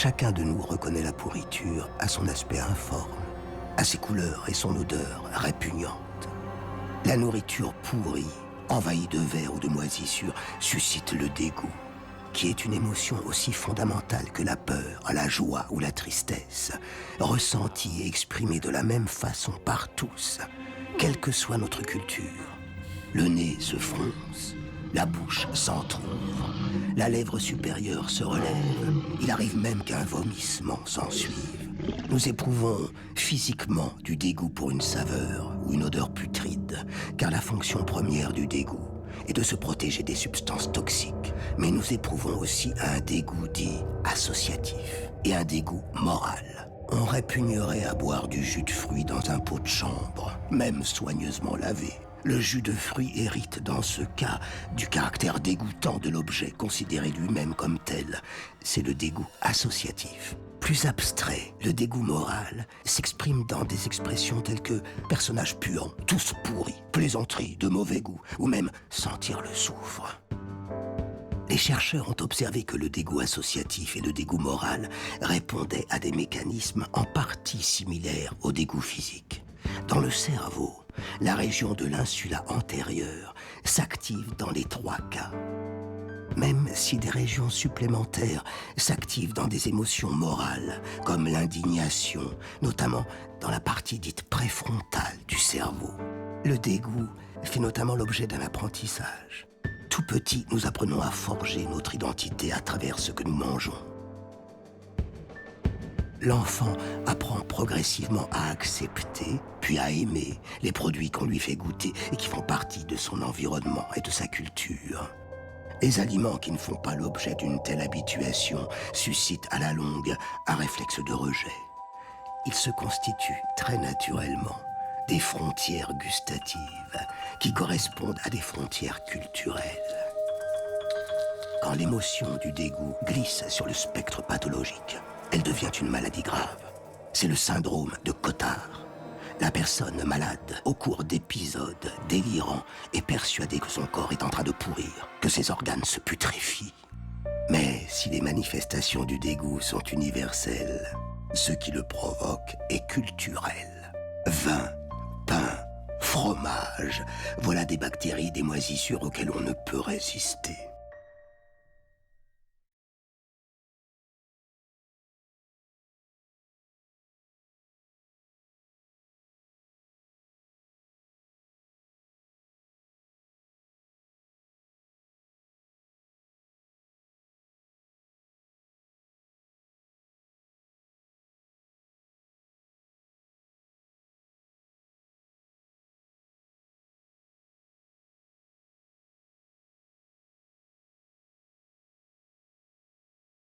Chacun de nous reconnaît la pourriture à son aspect informe, à ses couleurs et son odeur répugnante. La nourriture pourrie, envahie de vers ou de moisissures, suscite le dégoût, qui est une émotion aussi fondamentale que la peur, la joie ou la tristesse, ressentie et exprimée de la même façon par tous, quelle que soit notre culture. Le nez se fronce, la bouche s'entrouvre, la lèvre supérieure se relève, il arrive même qu'un vomissement s'ensuive. Nous éprouvons physiquement du dégoût pour une saveur ou une odeur putride, car la fonction première du dégoût est de se protéger des substances toxiques. Mais nous éprouvons aussi un dégoût dit associatif et un dégoût moral. On répugnerait à boire du jus de fruits dans un pot de chambre, même soigneusement lavé. Le jus de fruits hérite dans ce cas du caractère dégoûtant de l'objet considéré lui-même comme tel. C'est le dégoût associatif. Plus abstrait, le dégoût moral s'exprime dans des expressions telles que personnages puants, tous pourris, plaisanteries de mauvais goût, ou même sentir le soufre. Les chercheurs ont observé que le dégoût associatif et le dégoût moral répondaient à des mécanismes en partie similaires au dégoût physique. Dans le cerveau, la région de l'insula antérieure s'active dans les trois cas. Même si des régions supplémentaires s'activent dans des émotions morales, comme l'indignation, notamment dans la partie dite préfrontale du cerveau. Le dégoût fait notamment l'objet d'un apprentissage. Tout petit, nous apprenons à forger notre identité à travers ce que nous mangeons. L'enfant apprend progressivement à accepter, puis à aimer les produits qu'on lui fait goûter et qui font partie de son environnement et de sa culture. Les aliments qui ne font pas l'objet d'une telle habituation suscitent à la longue un réflexe de rejet. Ils se constituent très naturellement des frontières gustatives qui correspondent à des frontières culturelles. Quand l'émotion du dégoût glisse sur le spectre pathologique, elle devient une maladie grave. C'est le syndrome de Cotard. La personne malade, au cours d'épisodes délirants, est persuadée que son corps est en train de pourrir, que ses organes se putréfient. Mais si les manifestations du dégoût sont universelles, ce qui le provoque est culturel. Vin, pain, fromage, voilà des bactéries, des moisissures auxquelles on ne peut résister.